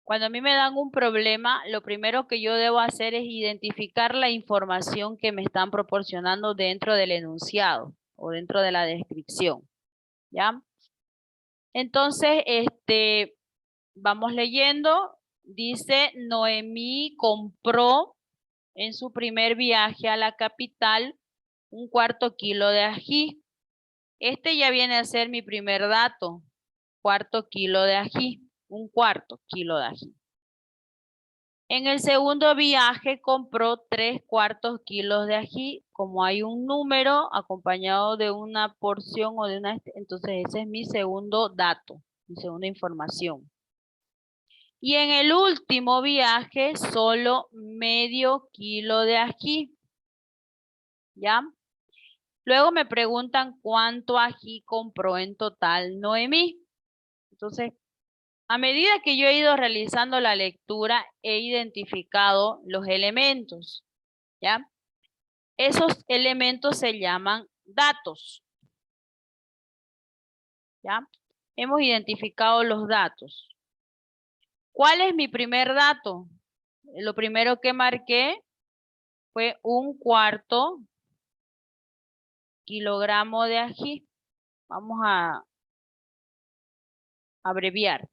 Cuando a mí me dan un problema, lo primero que yo debo hacer es identificar la información que me están proporcionando dentro del enunciado o dentro de la descripción, ¿ya? Entonces, vamos leyendo. Dice, Noemí compró en su primer viaje a la capital un cuarto kilo de ají. Este ya viene a ser mi primer dato, cuarto kilo de ají, un cuarto kilo de ají. En el segundo viaje compró 3/4 kilos de ají. Como hay un número acompañado de una porción o de una, entonces ese es mi segundo dato, mi segunda información. Y en el último viaje solo medio kilo de ají. ¿Ya? Luego me preguntan cuánto ají compró en total Noemí. Entonces, a medida que yo he ido realizando la lectura, he identificado los elementos, ¿ya? Esos elementos se llaman datos, ¿ya? Hemos identificado los datos. ¿Cuál es mi primer dato? Lo primero que marqué fue 1/4 kilogramo de ají. Vamos a abreviar,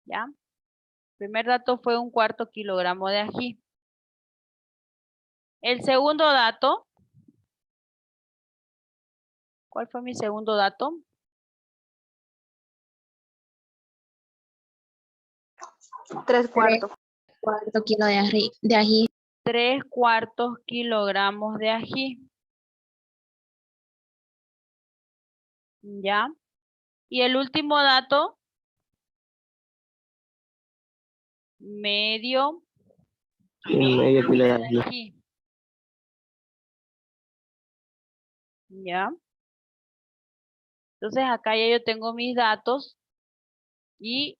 ¿ya? El primer dato fue 1/4 kilogramo de ají. El segundo dato, ¿cuál fue mi segundo dato? 3/4. 4 kilos de ají. 3/4 kilogramos de ají. ¿Ya? Y el último dato, medio Kilo de ají. ají. ¿Ya? Entonces acá ya yo tengo mis datos y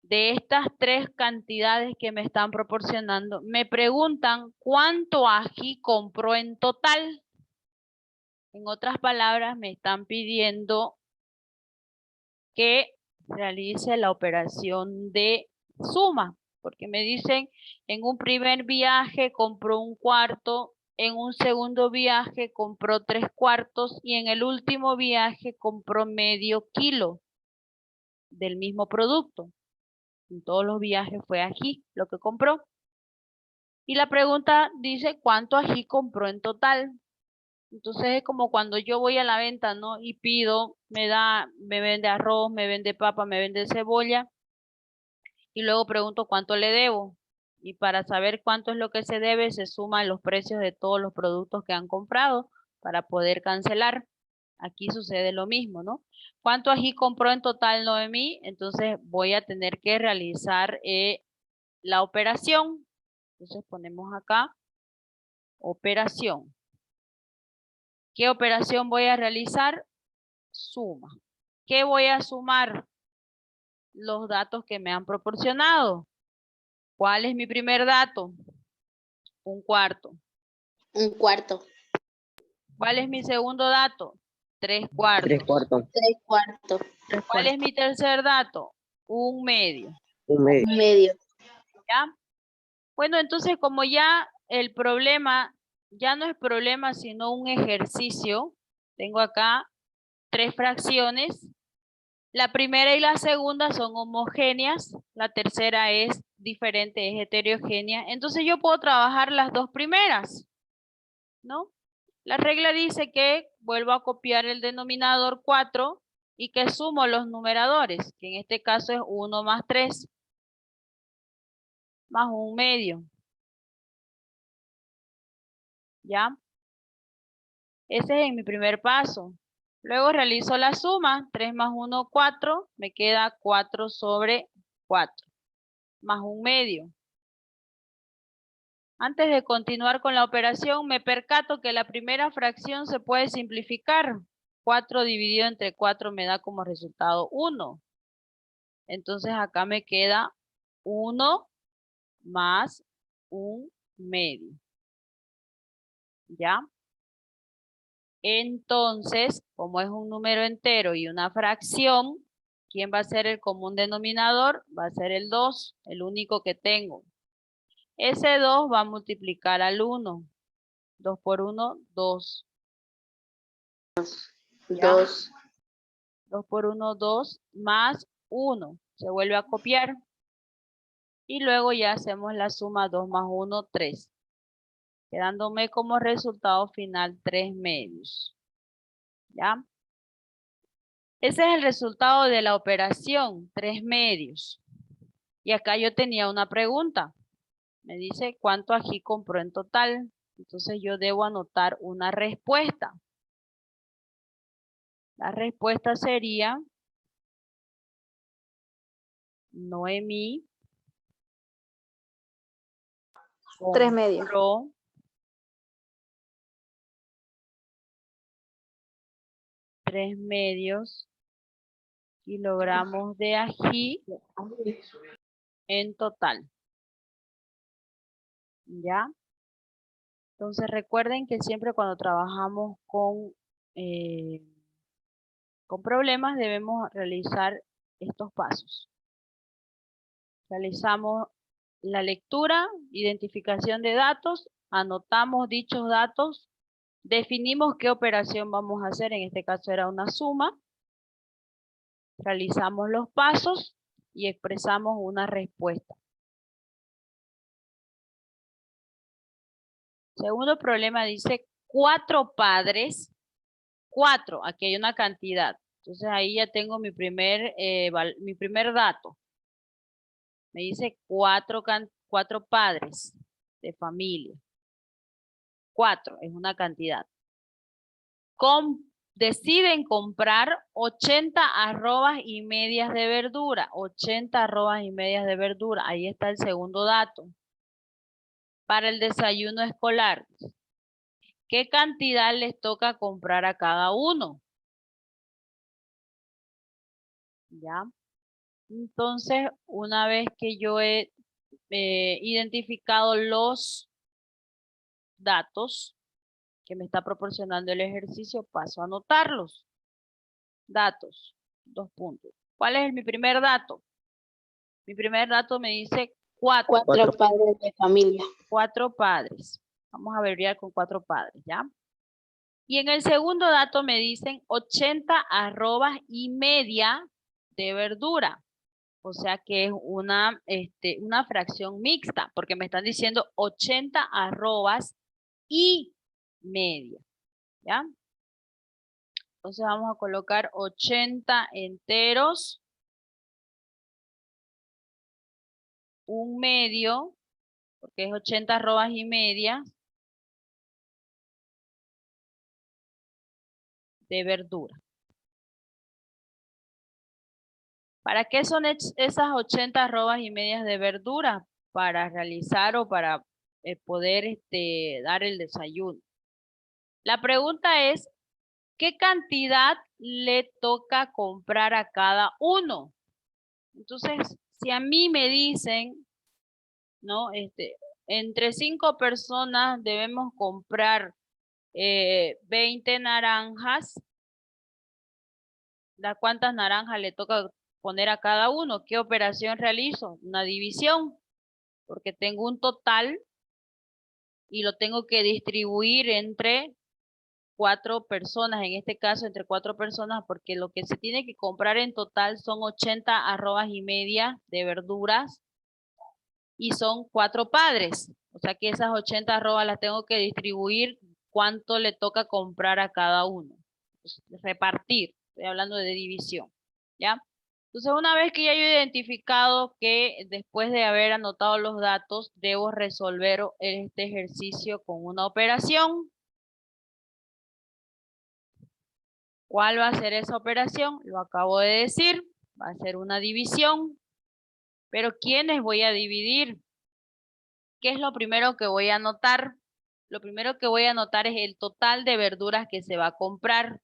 de estas 3 cantidades que me están proporcionando, me preguntan cuánto ají compró en total. En otras palabras, me están pidiendo que realice la operación de suma, porque me dicen en un primer viaje compró 1/4, en un segundo viaje compró 3/4 y en el último viaje compró medio kilo del mismo producto. En todos los viajes fue ají lo que compró. Y la pregunta dice cuánto ají compró en total. Entonces es como cuando yo voy a la venta, ¿no? Y pido, me vende arroz, me vende papa, me vende cebolla. Y luego pregunto cuánto le debo. Y para saber cuánto es lo que se debe, se suman los precios de todos los productos que han comprado para poder cancelar. Aquí sucede lo mismo, ¿no? ¿Cuánto ají compró en total Noemí? Entonces voy a tener que realizar la operación. Entonces ponemos acá, operación. ¿Qué operación voy a realizar? Suma. ¿Qué voy a sumar? Los datos que me han proporcionado. ¿Cuál es mi primer dato? 1/4. 1/4. ¿Cuál es mi segundo dato? 3/4. 3/4. 3/4. ¿Cuál es mi tercer dato? 1/2. 1/2. ¿Ya? Bueno, entonces como ya el problema ya no es problema, sino un ejercicio, tengo acá 3 fracciones. La primera y la segunda son homogéneas, la tercera es diferente, es heterogénea. Entonces yo puedo trabajar las 2 primeras, ¿no? La regla dice que vuelvo a copiar el denominador 4 y que sumo los numeradores, que en este caso es 1 más 3, más 1/2. ¿Ya? Ese es en mi primer paso. Luego realizo la suma, 3 más 1, 4, me queda 4/4, más 1/2. Antes de continuar con la operación, me percato que la primera fracción se puede simplificar. 4 dividido entre 4 me da como resultado 1. Entonces acá me queda 1 más 1/2. ¿Ya? Entonces, como es un número entero y una fracción, ¿Quién va a ser el común denominador? Va a ser el 2, el único que tengo. Ese 2 va a multiplicar al 1. 2 por 1, 2. 2. 2 por 1, 2, más 1. Se vuelve a copiar. Y luego ya hacemos la suma 2 más 1, 3. Quedándome como resultado final 3 medios. ¿Ya? Ese es el resultado de la operación, 3 medios. Y acá yo tenía una pregunta. Me dice cuánto ají compró en total. Entonces yo debo anotar una respuesta. La respuesta sería Noemí 3 medios. compró 3 medios kilogramos de ají en total. ¿Ya? Entonces recuerden que siempre cuando trabajamos con problemas debemos realizar estos pasos. Realizamos la lectura, identificación de datos, anotamos dichos datos, definimos qué operación vamos a hacer, en este caso era una suma, realizamos los pasos y expresamos una respuesta. Segundo problema dice 4 padres, 4, aquí hay una cantidad. Entonces ahí ya tengo mi primer dato. Me dice 4 padres de familia. 4 es una cantidad. Deciden comprar 80 arrobas y medias de verdura. 80 arrobas y medias de verdura. Ahí está el segundo dato. Para el desayuno escolar. ¿Qué cantidad les toca comprar a cada uno? ¿Ya? Entonces, una vez que yo he identificado los datos que me está proporcionando el ejercicio, paso a anotarlos. Datos, 2 puntos. ¿Cuál es mi primer dato? Mi primer dato me dice 4. 4 padres de familia. 4 padres. Vamos a abreviar con 4 padres, ¿ya? Y en el segundo dato me dicen 80 arrobas y media de verdura. O sea que es una fracción mixta, porque me están diciendo 80 arrobas y media, ¿ya? Entonces vamos a colocar 80 enteros, un medio, porque es 80 arrobas y media de verdura. ¿Para qué son esas 80 arrobas y medias de verdura? Para realizar o para poder dar el desayuno. La pregunta es, ¿qué cantidad le toca comprar a cada uno? Entonces, si a mí me dicen, ¿no? Entre 5 personas debemos comprar 20 naranjas. ¿Cuántas naranjas le toca poner a cada uno? ¿Qué operación realizo? Una división, porque tengo un total y lo tengo que distribuir entre 4 personas, en este caso entre 4 personas, porque lo que se tiene que comprar en total son 80 arrobas y media de verduras y son 4 padres. O sea que esas 80 arrobas las tengo que distribuir cuánto le toca comprar a cada uno. Pues, repartir, estoy hablando de división, ¿ya? Entonces una vez que ya yo he identificado que después de haber anotado los datos, debo resolver este ejercicio con una operación. ¿Cuál va a ser esa operación? Lo acabo de decir, va a ser una división. Pero ¿quiénes voy a dividir? ¿Qué es lo primero que voy a anotar? Lo primero que voy a anotar es el total de verduras que se va a comprar.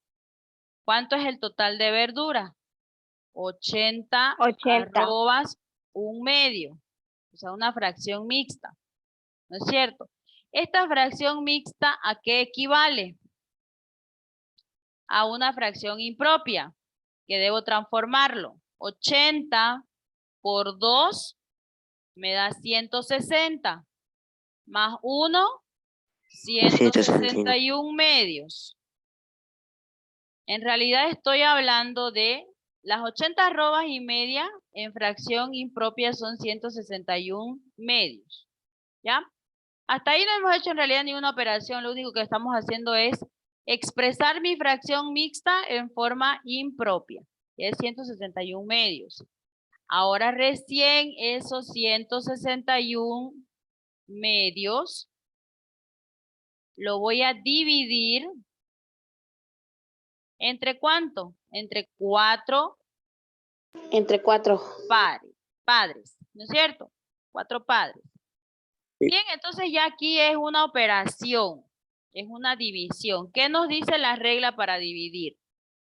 ¿Cuánto es el total de verduras? 80 arrobas, un medio. O sea, una fracción mixta. ¿No es cierto? Esta fracción mixta, ¿a qué equivale? A una fracción impropia, que debo transformarlo. 80 por 2 me da 160. Más 1, 161 medios. En realidad estoy hablando de las 80 arrobas y media en fracción impropia son 161 medios. ¿Ya? Hasta ahí no hemos hecho en realidad ninguna operación. Lo único que estamos haciendo es expresar mi fracción mixta en forma impropia, que es 161 medios. Ahora recién esos 161 medios lo voy a dividir ¿entre cuánto? Entre 4 Entre 4. padres, ¿no es cierto? 4 padres. Bien, entonces ya aquí es una operación, es una división. ¿Qué nos dice la regla para dividir?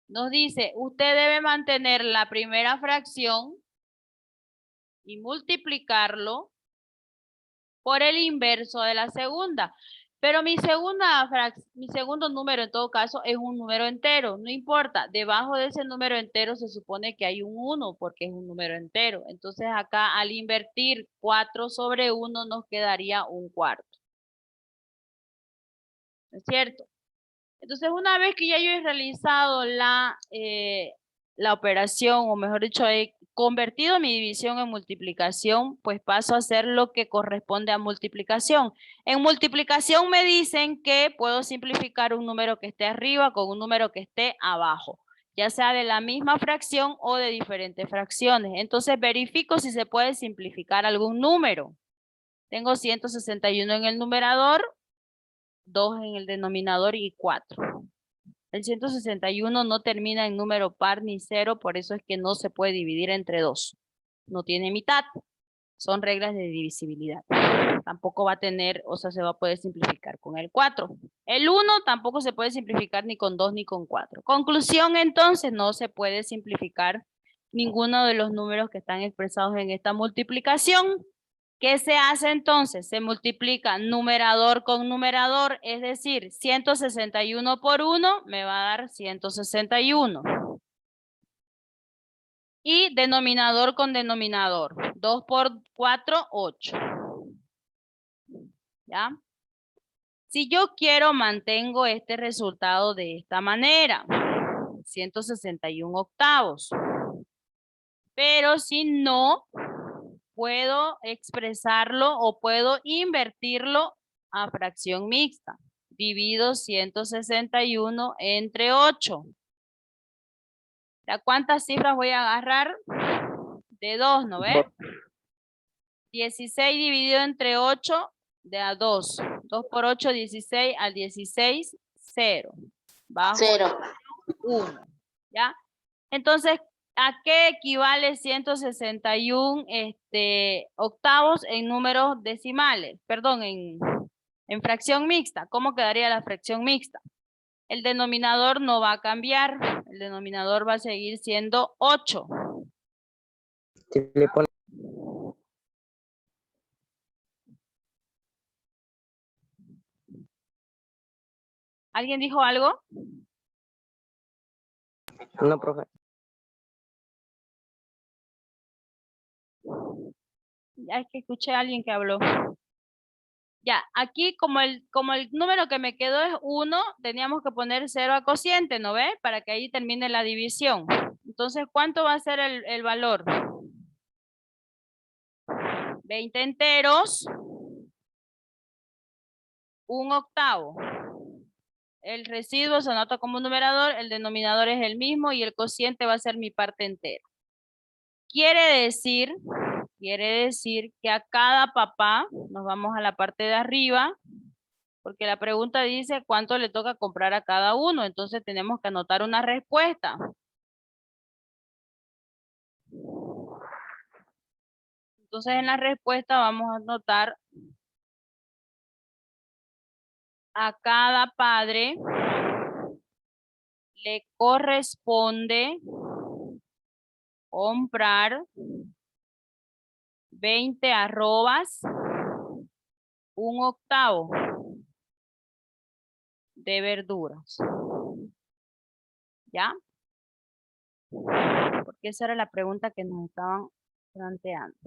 Nos dice, usted debe mantener la primera fracción y multiplicarlo por el inverso de la segunda. Pero mi segundo número en todo caso es un número entero, no importa. Debajo de ese número entero se supone que hay un 1 porque es un número entero. Entonces acá al invertir 4 sobre 1 nos quedaría un cuarto. ¿No es cierto? Entonces una vez que ya yo he realizado la operación, o mejor dicho, he convertido mi división en multiplicación, pues paso a hacer lo que corresponde a multiplicación. En multiplicación me dicen que puedo simplificar un número que esté arriba con un número que esté abajo, ya sea de la misma fracción o de diferentes fracciones. Entonces verifico si se puede simplificar algún número. Tengo 161 en el numerador, 2 en el denominador y 4. El 161 no termina en número par ni cero, por eso es que no se puede dividir entre 2. No tiene mitad. Son reglas de divisibilidad. Tampoco va a tener, o sea, se va a poder simplificar con el 4. El 1 tampoco se puede simplificar ni con 2 ni con 4. Conclusión, entonces, no se puede simplificar ninguno de los números que están expresados en esta multiplicación. ¿Qué se hace entonces? Se multiplica numerador con numerador, es decir, 161 por 1 me va a dar 161. Y denominador con denominador, 2 por 4, 8. ¿Ya? Si yo quiero, mantengo este resultado de esta manera, 161 octavos. Pero si no, puedo expresarlo o puedo invertirlo a fracción mixta. Divido 161 entre 8. ¿Cuántas cifras voy a agarrar? De 2, ¿no ves? 16 dividido entre 8 de a 2. 2 por 8, 16. Al 16, 0. Bajo 0. 1. ¿Ya? Entonces, ¿a qué equivale 161 octavos en números decimales? Perdón, en fracción mixta. ¿Cómo quedaría la fracción mixta? El denominador no va a cambiar. El denominador va a seguir siendo 8. Si le pone... ¿Alguien dijo algo? No, profe. Ya es que escuché a alguien que habló. Ya, aquí como el número que me quedó es 1, teníamos que poner 0 a cociente, ¿no ve? Para que ahí termine la división. Entonces, ¿cuánto va a ser el valor? 20 enteros, 1 octavo. El residuo se anota como numerador, el denominador es el mismo y el cociente va a ser mi parte entera. Quiere decir que a cada papá, nos vamos a la parte de arriba, porque la pregunta dice cuánto le toca comprar a cada uno, entonces tenemos que anotar una respuesta. Entonces en la respuesta vamos a anotar a cada padre le corresponde comprar 20 arrobas, 1 octavo de verduras. ¿Ya? Por porque esa era la pregunta que nos estaban planteando.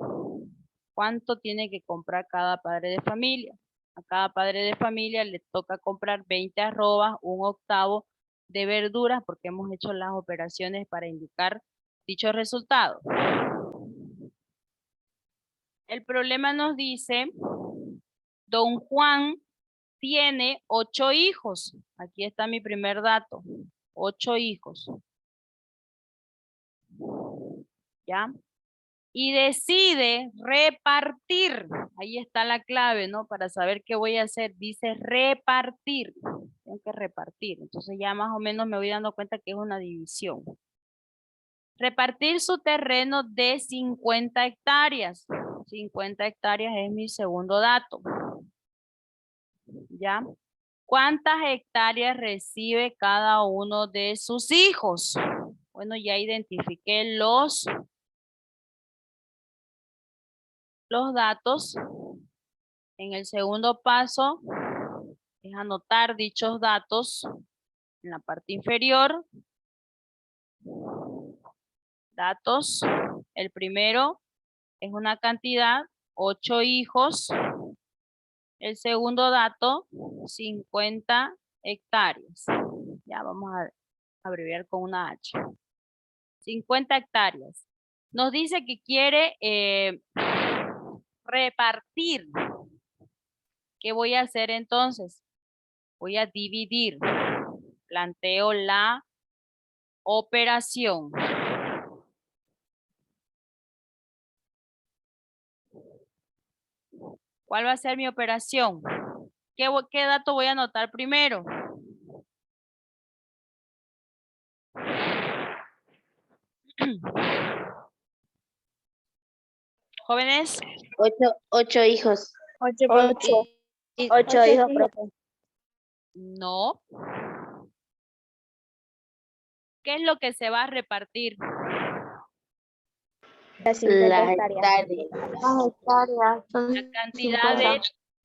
¿Cuánto tiene que comprar cada padre de familia? A cada padre de familia le toca comprar 20 arrobas, 1/8 de verduras, porque hemos hecho las operaciones para indicar dicho resultado. El problema nos dice, don Juan tiene 8 hijos. Aquí está mi primer dato. 8 hijos. ¿Ya? Y decide repartir. Ahí está la clave, ¿no? Para saber qué voy a hacer. Dice repartir. Tengo que repartir. Entonces ya más o menos me voy dando cuenta que es una división. Repartir su terreno de 50 hectáreas. 50 hectáreas es mi segundo dato. ¿Ya? ¿Cuántas hectáreas recibe cada uno de sus hijos? Bueno, ya identifiqué los datos. En el segundo paso es anotar dichos datos en la parte inferior. Datos. El primero es una cantidad, 8 hijos. El segundo dato, 50 hectáreas. Ya vamos a abreviar con una H. 50 hectáreas. Nos dice que quiere repartir. ¿Qué voy a hacer entonces? Voy a dividir. Planteo la operación. ¿Cuál va a ser mi operación? ¿Qué dato voy a anotar primero? Jóvenes. 8 hijos. 8 hijos, profe. No. ¿Qué es lo que se va a repartir? Las 50 Las hectáreas. hectáreas. La cantidad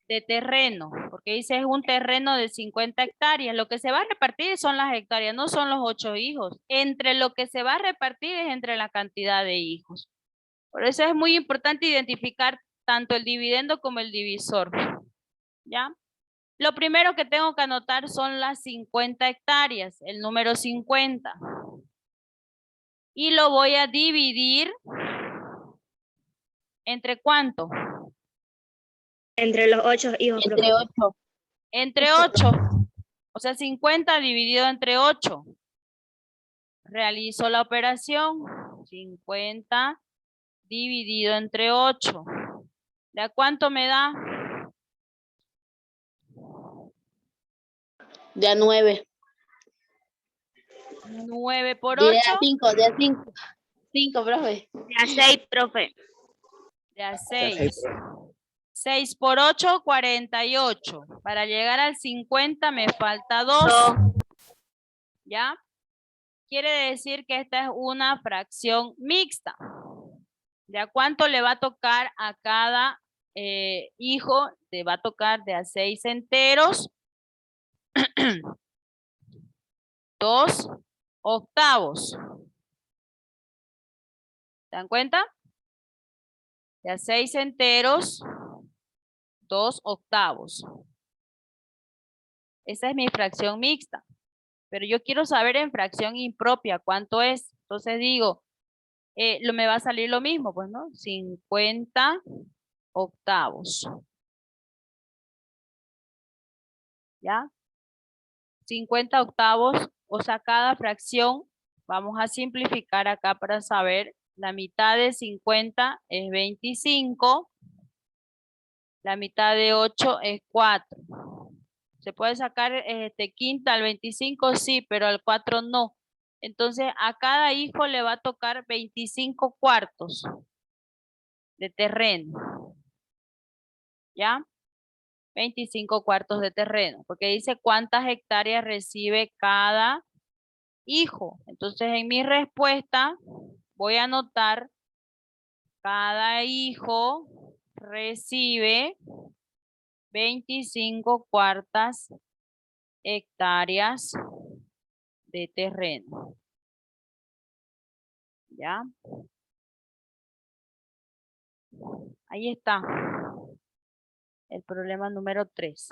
de terreno, porque dice es un terreno de 50 hectáreas. Lo que se va a repartir son las hectáreas, no son los 8 hijos. Entre lo que se va a repartir es entre la cantidad de hijos. Por eso es muy importante identificar tanto el dividendo como el divisor. ¿Ya? Lo primero que tengo que anotar son las 50 hectáreas, el número 50. Y lo voy a dividir ¿entre cuánto? Entre los 8 hijos, profe. Entre 8. Entre 8. O sea, 50 dividido entre 8. Realizo la operación. 50 dividido entre 8. ¿De cuánto me da? De a 9. 9 por De 8. a 5, de a 5. 5, profe. De a 6, profe. De a 6. 6 por 8, 48. Para llegar al 50 me falta 2. ¿Ya? Quiere decir que esta es una fracción mixta. ¿Ya? ¿Cuánto le va a tocar a cada hijo? Le va a tocar de a 6 enteros. 2/8. ¿Se dan cuenta? De a 6 enteros, 2/8. Esa es mi fracción mixta. Pero yo quiero saber en fracción impropia cuánto es. Entonces digo, me va a salir lo mismo, pues, ¿no? 50/8. ¿Ya? 50/8, o sea, cada fracción, vamos a simplificar acá para saber, la mitad de 50 es 25, la mitad de 8 es 4. ¿Se puede sacar quinta al 25? Sí, pero al 4 no. Entonces, a cada hijo le va a tocar 25 cuartos de terreno. ¿Ya? 25 cuartos de terreno, porque dice cuántas hectáreas recibe cada hijo. Entonces, en mi respuesta voy a anotar cada hijo recibe 25 cuartas hectáreas de terreno. ¿Ya? Ahí está. El problema número 3.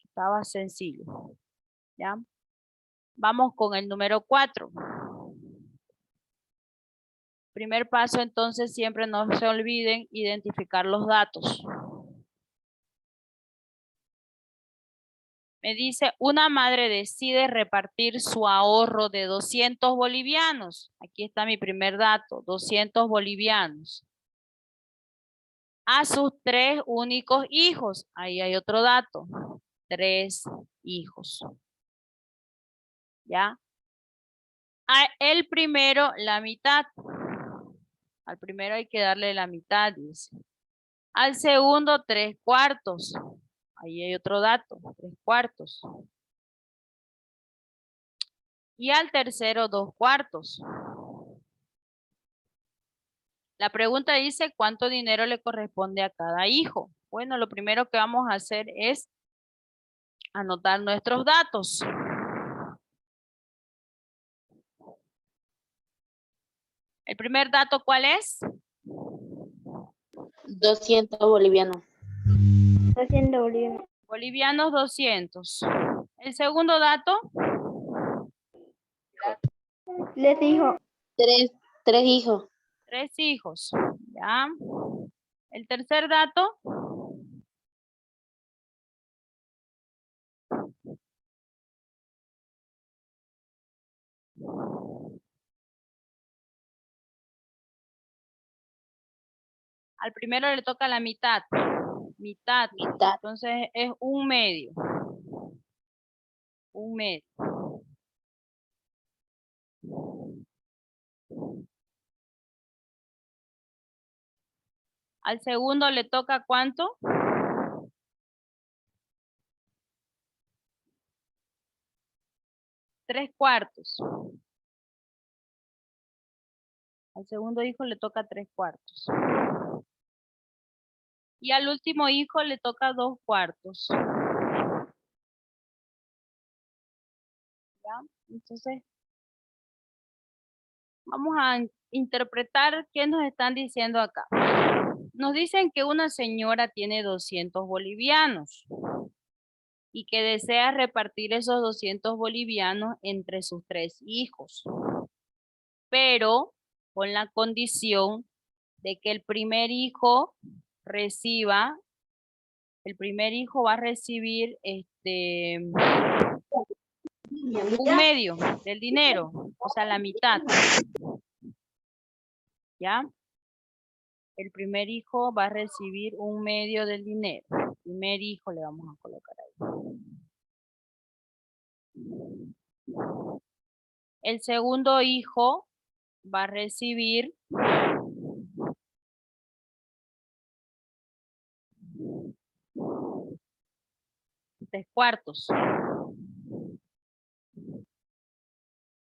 Estaba sencillo. ¿Ya? Vamos con el número 4. Primer paso, entonces, siempre no se olviden identificar los datos. Me dice, una madre decide repartir su ahorro de 200 bolivianos. Aquí está mi primer dato, 200 bolivianos. A sus 3 únicos hijos. Ahí hay otro dato. 3 hijos. ¿Ya? El primero, la mitad. Al primero hay que darle la mitad, dice. Al segundo, 3/4. Ahí hay otro dato, 3/4. Y al tercero, 2/4. La pregunta dice, ¿cuánto dinero le corresponde a cada hijo? Bueno, lo primero que vamos a hacer es anotar nuestros datos. El primer dato, ¿cuál es? 200 bolivianos. 200 bolivianos. Bolivianos 200. El segundo dato, Les dijo. Tres hijos. 3 hijos. ¿Ya? El tercer dato, al primero le toca la mitad. Mitad. Mitad. Entonces es 1/2. 1/2. Al segundo le toca ¿cuánto? 3/4. Al segundo hijo le toca 3/4. Y al último hijo le toca 2/4. ¿Ya? Entonces, vamos a interpretar qué nos están diciendo acá. Nos dicen que una señora tiene 200 bolivianos y que desea repartir esos 200 bolivianos entre sus 3 hijos, pero con la condición de que el primer hijo va a recibir 1/2 del dinero, o sea, la mitad. ¿Ya? El primer hijo va a recibir 1/2 del dinero. Primer hijo le vamos a colocar ahí. El segundo hijo va a recibir 3/4.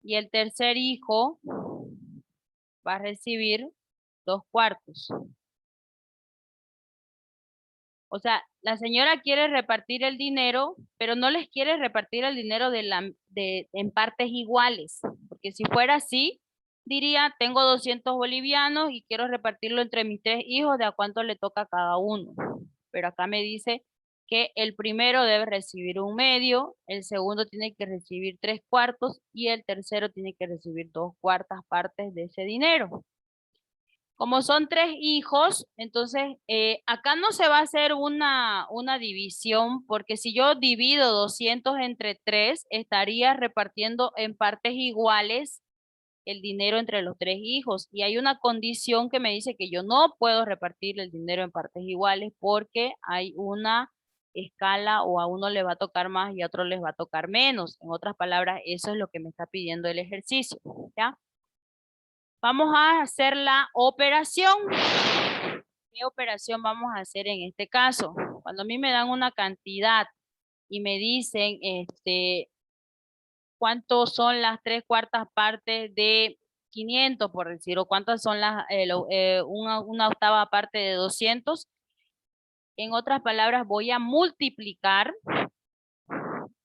Y el tercer hijo va a recibir 2/4. O sea, la señora quiere repartir el dinero, pero no les quiere repartir el dinero en partes iguales. Porque si fuera así, diría, tengo 200 bolivianos y quiero repartirlo entre mis 3 hijos de a cuánto le toca a cada uno. Pero acá me dice que el primero debe recibir 1/2, el segundo tiene que recibir 3/4 y el tercero tiene que recibir 2/4 partes de ese dinero. Como son 3 hijos, entonces acá no se va a hacer una división, porque si yo divido 200 entre 3, estaría repartiendo en partes iguales el dinero entre los 3 hijos. Y hay una condición que me dice que yo no puedo repartir el dinero en partes iguales porque hay una escala, o a uno le va a tocar más y a otro les va a tocar menos. En otras palabras, eso es lo que me está pidiendo el ejercicio, ¿ya? Vamos a hacer la operación. ¿Qué operación vamos a hacer en este caso? Cuando a mí me dan una cantidad y me dicen cuántos son las 3/4 partes de 500, por decir, o cuántas son una octava parte de 200. En otras palabras, voy a multiplicar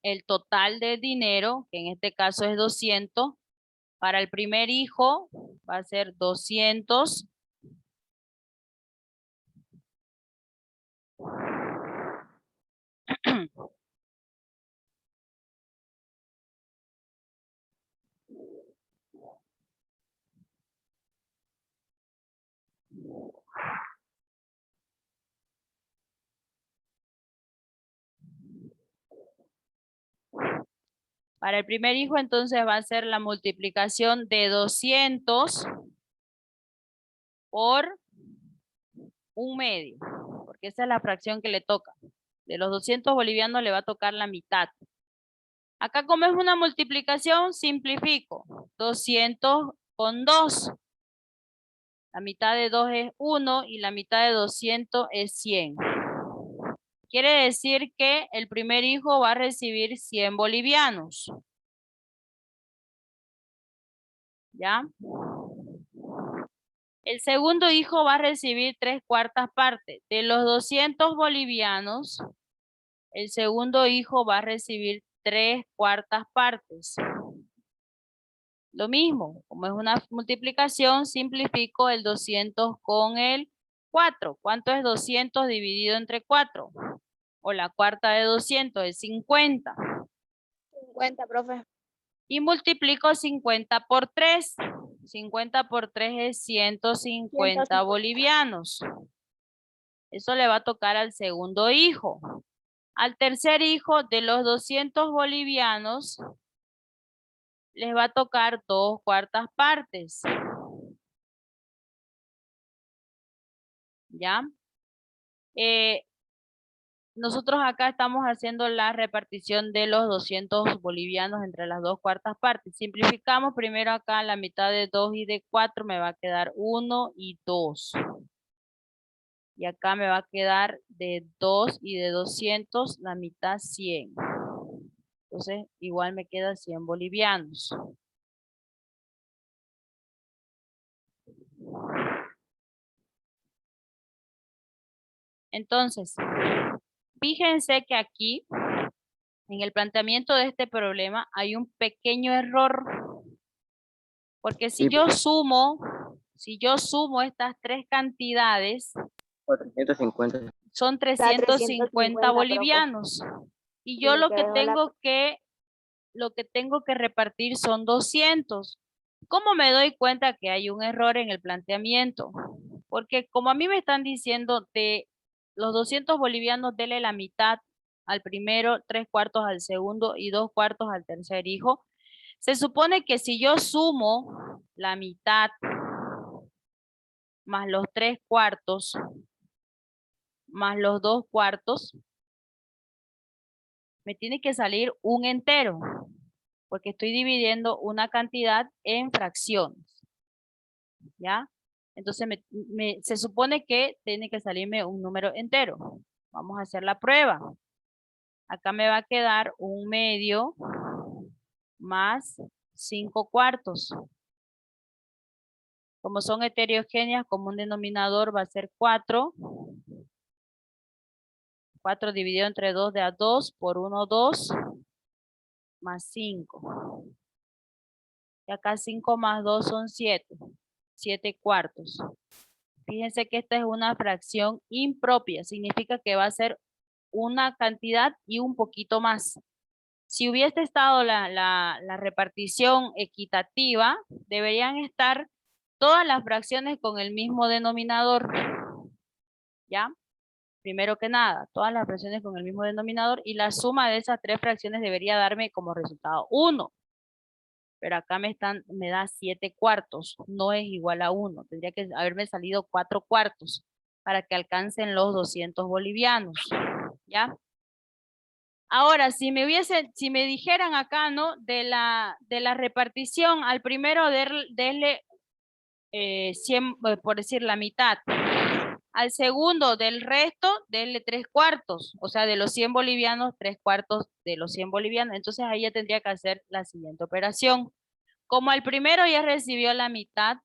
el total de dinero, que en este caso es 200, Para el primer hijo va a ser 200. Para el primer hijo, entonces va a ser la multiplicación de 200 por 1/2, porque esa es la fracción que le toca. De los 200 bolivianos le va a tocar la mitad. Acá como es una multiplicación, simplifico. 200 con 2. La mitad de 2 es 1 y la mitad de 200 es 100. Quiere decir que el primer hijo va a recibir 100 bolivianos. ¿Ya? El segundo hijo va a recibir 3/4 partes. De los 200 bolivianos, el segundo hijo va a recibir 3/4 partes. Lo mismo, como es una multiplicación, simplifico el 200 con el 4. ¿Cuánto es 200 dividido entre 4? O la cuarta de 200 es 50. 50, profe. Y multiplico 50 por 3. 50 por 3 es 150 bolivianos. Eso le va a tocar al segundo hijo. Al tercer hijo, de los 200 bolivianos, les va a tocar 2/4 partes. ¿Ya? Nosotros acá estamos haciendo la repartición de los 200 bolivianos entre las 2/4 partes. Simplificamos primero acá la mitad de 2 y de 4, me va a quedar 1 y 2. Y acá me va a quedar de 2 y de 200 la mitad 100. Entonces igual me queda 100 bolivianos. Entonces, fíjense que aquí, en el planteamiento de este problema, hay un pequeño error. Porque si Sí, yo sumo estas tres cantidades, 450. son 350, 350 profe. bolivianos. Y Y yo me lo que quedó tengo que repartir son 200. ¿Cómo me doy cuenta que hay un error en el planteamiento? Porque como a mí me están diciendo de los 200 bolivianos, dele la mitad al primero, 3/4 al segundo y 2/4 al tercer hijo. Se supone que si yo sumo la mitad más los 3/4 más los 2/4, me tiene que salir un entero, porque estoy dividiendo una cantidad en fracciones. ¿Ya? Entonces se supone que tiene que salirme un número entero. Vamos a hacer la prueba. Acá me va a quedar 1/2 más 5/4. Como son heterogéneas, como un denominador va a ser 4. 4 dividido entre 2 de a 2 por 1, 2 más 5. Y acá 5 más 2 son 7. 7/4. Fíjense que esta es una fracción impropia. Significa que va a ser una cantidad y un poquito más. Si hubiese estado la repartición equitativa, deberían estar todas las fracciones con el mismo denominador. ¿Ya? Primero que nada, todas las fracciones con el mismo denominador y la suma de esas tres fracciones debería darme como resultado 1. Pero acá me da 7/4, no es igual a 1. Tendría que haberme salido 4/4 para que alcancen los 200 bolivianos. ¿Ya? Ahora, si me dijeran acá, ¿no? De la repartición, al primero denle 100, por decir la mitad. Al segundo del resto, denle 3/4. O sea, de los 100 bolivianos, 3/4 de los 100 bolivianos. Entonces ahí ya tendría que hacer la siguiente operación. Como al primero ya recibió la mitad,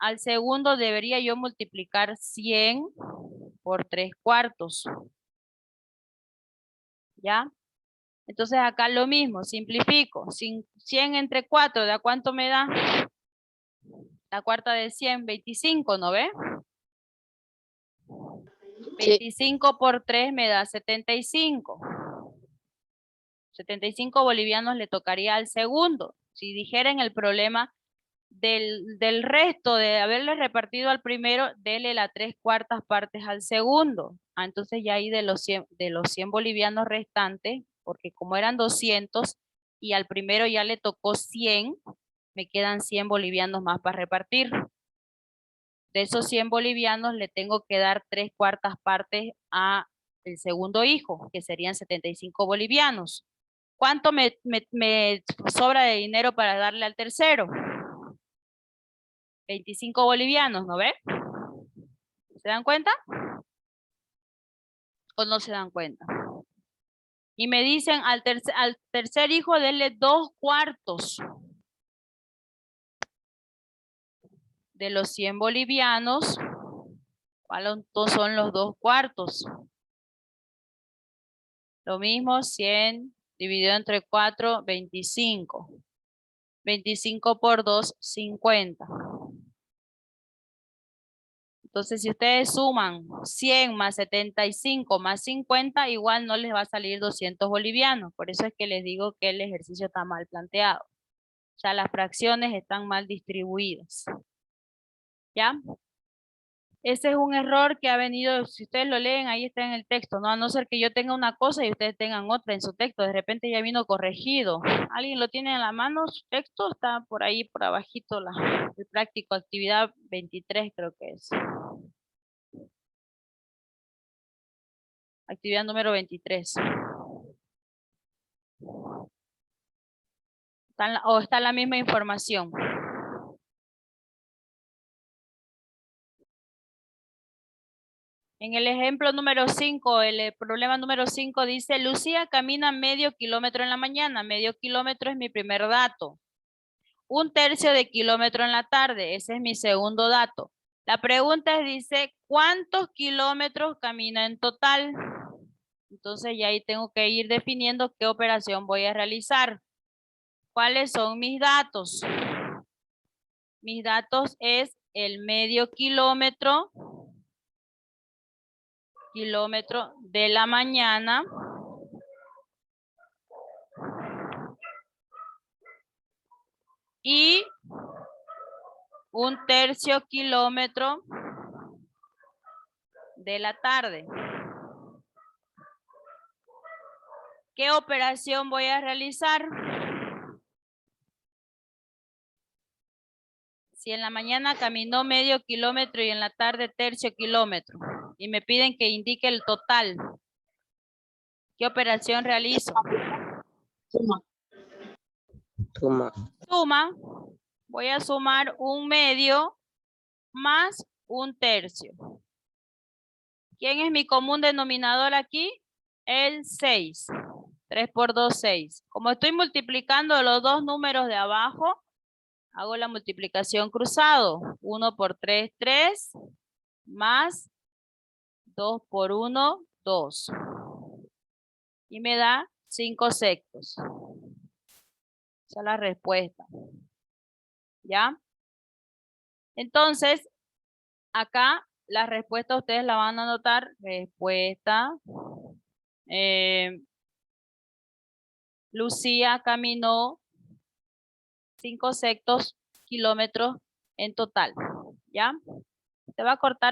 al segundo debería yo multiplicar 100 por 3/4. ¿Ya? Entonces acá lo mismo, simplifico. 100 entre 4, ¿de a cuánto me da? La cuarta de 100, 25, ¿no ve? Sí. 25 por 3 me da 75. 75 bolivianos le tocaría al segundo. Si dijeren el problema del resto de haberle repartido al primero, dele las 3/4 partes al segundo. Entonces ya ahí de los 100 bolivianos restantes, porque como eran 200 y al primero ya le tocó 100, me quedan 100 bolivianos más para repartir. De esos 100 bolivianos le tengo que dar 3/4 partes a el segundo hijo, que serían 75 bolivianos. ¿Cuánto me sobra de dinero para darle al tercero? 25 bolivianos, ¿no ve? ¿Se dan cuenta? ¿O no se dan cuenta? Y me dicen al tercer hijo denle 2/4 de los 100 bolivianos. ¿Cuáles son los 2/4? Lo mismo, 100 dividido entre 4, 25. 25 por 2, 50. Entonces, si ustedes suman 100 más 75 más 50, igual no les va a salir 200 bolivianos. Por eso es que les digo que el ejercicio está mal planteado. O sea, las fracciones están mal distribuidas. ¿Ya? Ese es un error que ha venido, si ustedes lo leen, ahí está en el texto, ¿no? A no ser que yo tenga una cosa y ustedes tengan otra en su texto, de repente ya vino corregido. ¿Alguien lo tiene en la mano? Su texto está por ahí, por abajito, el práctico, actividad 23 creo que es. Actividad número 23. Está la misma información. En el ejemplo número 5, el problema número 5 dice, Lucía camina medio kilómetro en la mañana. Medio kilómetro es mi primer dato. 1/3 de kilómetro en la tarde. Ese es mi segundo dato. La pregunta es, dice, ¿cuántos kilómetros camina en total? Entonces ya ahí tengo que ir definiendo qué operación voy a realizar. ¿Cuáles son mis datos? Mis datos es el medio kilómetro de la mañana y 1/3 kilómetro de la tarde. ¿Qué operación voy a realizar? Si en la mañana caminó medio kilómetro y en la tarde 1/3 kilómetro y me piden que indique el total, ¿qué operación realizo? Suma. Suma. Suma. Voy a sumar 1/2 más 1/3. ¿Quién es mi común denominador aquí? El 6. 3 por 2, 6. Como estoy multiplicando los dos números de abajo, hago la multiplicación cruzado. 1 por 3, 3. Más 2 por 1, 2. Y me da 5/6. Esa es la respuesta. ¿Ya? Entonces, acá la respuesta ustedes la van a anotar. Respuesta. Lucía caminó 5/6 kilómetros en total. ¿Ya? Se va a cortar